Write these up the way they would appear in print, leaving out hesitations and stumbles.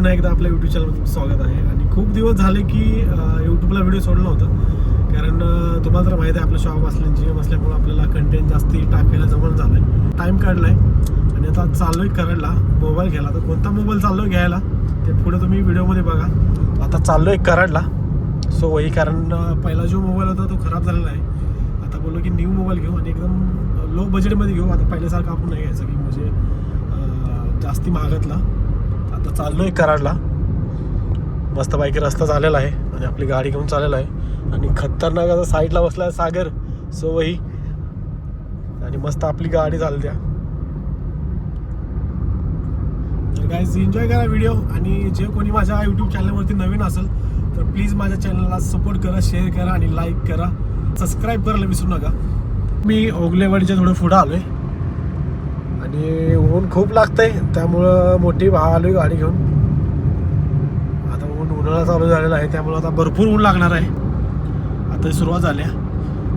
पुन्हा एकदा आपल्या यूट्यूब चॅनलमध्ये स्वागत आहे. आणि खूप दिवस झाले की यूट्यूबला व्हिडिओ सोडलं नव्हतं, कारण तुम्हाला तर माहिती आहे आपलं शॉप असलं GM असल्यामुळं आपल्याला कंटेंट जास्ती टाकायला जमून झालं आहे. टाईम काढला आहे आणि आता चाललो आहे कराडला मोबाईल घ्यायला. तर कोणता मोबाईल चाललो आहे घ्यायला ते पुढे तुम्ही व्हिडिओमध्ये बघा. आता चाललो आहे कराडला. सो वही, कारण पहिला जो मोबाईल होता तो खराब झालेला आहे. आता बोललो की न्यू मोबाईल घेऊ आणि एकदम लो बजेटमध्ये घेऊ. आता पहिल्यासारखं आपण नाही घ्यायचं की म्हणजे जास्ती महागातला. आता चाललो आहे कराडला. मस्तपैकी रस्ता झालेला आहे आणि आपली गाडी घेऊन चाललेला आहे आणि खतरनाक आता साईडला बसला आहे सागर. सो वही आणि मस्त आपली गाडी चालत्या. तर गाईज एन्जॉय करा व्हिडिओ. आणि जे कोणी माझ्या यूट्यूब चॅनलवरती नवीन असेल तर प्लीज माझ्या चॅनलला सपोर्ट करा, शेअर करा आणि लाईक करा. सबस्क्राईब करायला विसरू नका. मी ओगलेवाडीच्या थोडं पुढं आलो आहे आणि ऊन खूप लागतंय, त्यामुळं मोठी आलो आहे गाडी घेऊन. आता उन्हाळा चालू झालेला आहे त्यामुळं आता भरपूर ऊन लागणार आहे. आता सुरुवात झाल्या.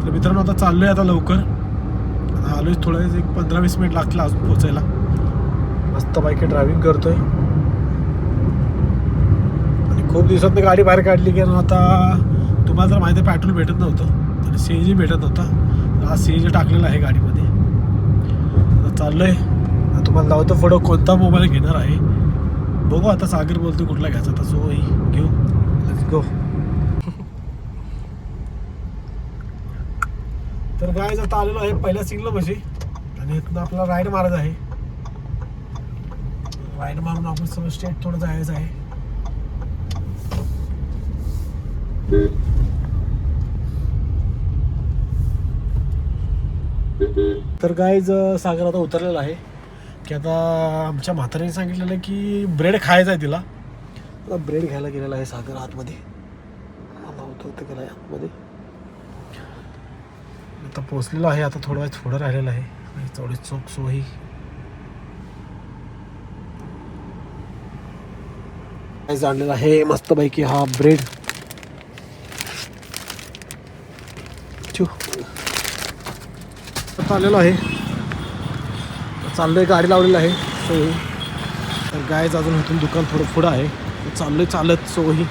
तर मित्रांनो आता चाललो आहे आता लवकर. आता आलो आहे थोडं एक 15-20 मिनिट लागतील अजून पोचायला. मस्त बाईक ड्रायव्हिंग करतोय आणि खूप दिवसातनं गाडी बाहेर काढली, कारण आता तुम्हाला तर माहिती आहे पेट्रोल भेटत नव्हतं आणि CNG भेटत नव्हता. आज CNG टाकलेला आहे गाडीमध्ये. आता चाललो आहे. तुम्हाला लावतो फोटो कोणता मोबाईल घेणार आहे बघू. आता सागर बोलतो कुठला घ्यायचा, तर सो घेऊ. Let's go. तर गाईज आता आलेलो आहे पहिल्या सिग्नल पाशी आणि इथनं आपल्याला राईड मारायचं आहे. राईड मारून आपण सगळं स्ट्रेट थोडं जायचं आहे. तर गाईज सागर आता उतरलेला आहे की आता आमच्या म्हातारीने सांगितलेलं आहे की ब्रेड खायचा आहे तिला. आता ब्रेड घ्यायला गेलेला आहे सागर आतमध्ये. मला उतरतं गेला आहे आतमध्ये. आता पोचलेला आहे. आता थोडं राहिलेलं आहे. थोडी चोख सोही. जाणलेला आहे मस्तपैकी हा ब्रेड. आलेलो आहे. चाललोय, गाडी लावलेली आहे. सो तर गायच अजून इथून दुकान थोडं पुढं आहे. चाललोय चालत. सो ही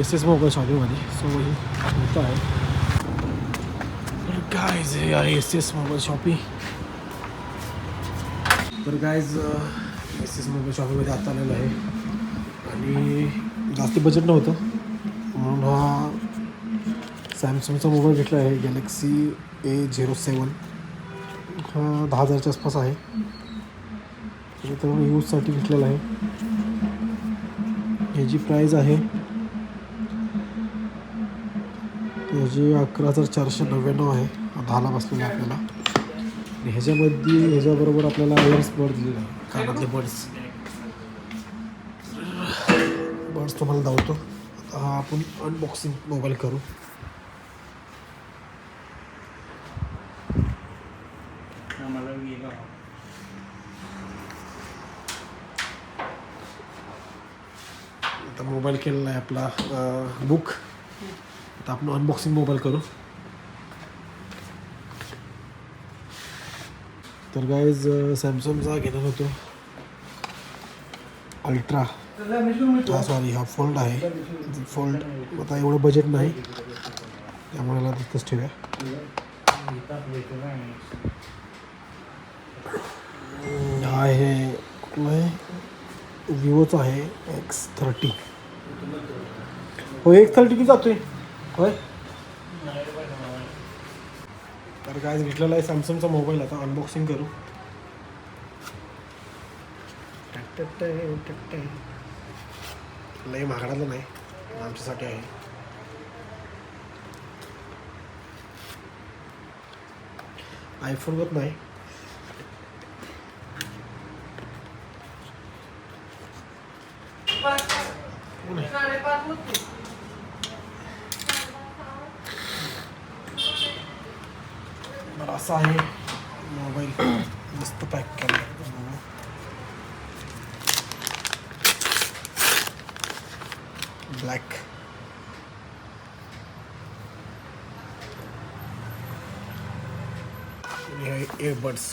SS मोबाईल शॉपिंगमध्ये. सो ही होतं आहे. गायज हे आहे SS मोबाईल शॉपिंग. तर गायज SS मोबाईल शॉपिंगमध्ये आता आलेलं आहे आणि जास्ती बजेट नव्हतं म्हणून हा सॅमसंगचा मोबाईल घेतला आहे. Galaxy A07. हा 10,000च्या आसपास आहे. त्याच्यामुळे यूजसाठी घेतलेला आहे. ह्याची प्राईज आहे ह्याची 11,499 आहे. 10ला बसलेला आपल्याला. आणि ह्याच्याबरोबर आपल्याला इयर्स बर्ड दिलेला आहे, कानातले बर्ड्स तुम्हाला दावतो. आता हा आपण अनबॉक्सिंग मोबाईल करू. आता मोबाईल केलेला आहे आपला बुक. आता आपण अनबॉक्सिंग मोबाईल करू. तर गाईज सॅमसंगचा घेणार होतो अल्ट्रा. सॉरी, हा फोल्ड आहे. फोल्ड आता एवढं बजेट नाही त्यामुळे मला तिथंच ठेवूया. हा आहे कुठला आहे, विवोचा आहे X30. हो, X30 किती जातोय होय. तर काय घेतलेला आहे सॅमसंगचा मोबाईल. आता अनबॉक्सिंग करू. लई महागडाला नाही, आमच्यासाठी आहे. आयफोनवर नाही. बरं असा आहे मोबाईल. मस्त पॅक केला. ब्लॅक. इयरबड्स.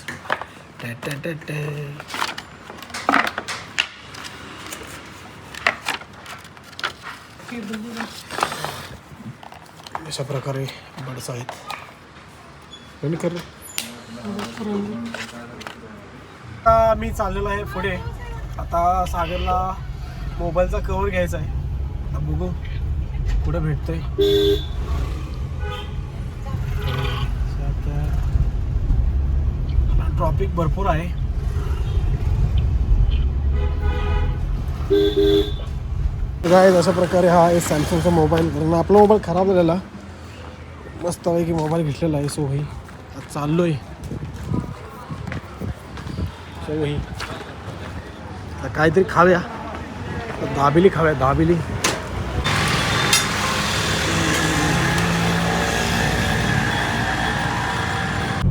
अशा प्रकारे बड्स आहेत. आता मी चाललेलो आहे पुढे. आता सागरला मोबाईलचा कवर घ्यायचा आहे. आता बघू कुठं भेटतोय. ट्रॉफिक भरपूर आहे. गाईज अशा प्रकारे हा आहे सॅमसंगचा मोबाईल. कारण आपला मोबाईल खराब झालेला, मस्तपैकी मोबाईल घेतलेला आहे. सो भाई आता चाललोय. सो भाई आता काहीतरी खाऊया. दाबेली खाऊया, दाबेली.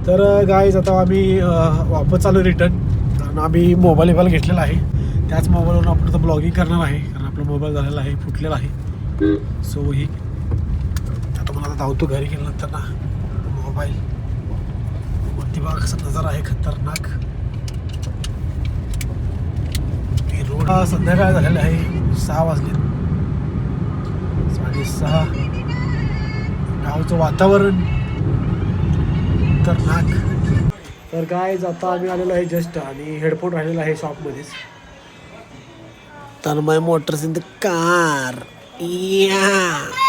तर गाईज आता आम्ही वापस चालू रिटर्न. कारण आम्ही मोबाईल घेतलेला आहे. त्याच मोबाईलवरून आपण आता ब्लॉगिंग करणार आहे. कारण आपला मोबाईल झालेला आहे, फुटलेला आहे. सो ही आता मला आता धावतो घरी गेल्यानंतर ना. मोबाईल वरती बघा कसा नजारा आहे, खतरनाक. रोड संध्याकाळ झालेला आहे, 6 वाजले, 6:30. गावचं वातावरण खतरनाक. तर काय आता आम्ही आलेलो आहे जस्ट. आणि हेडफोन राहिलेला आहे शॉपमध्येच. तर माय मोटर्स इन द कार. या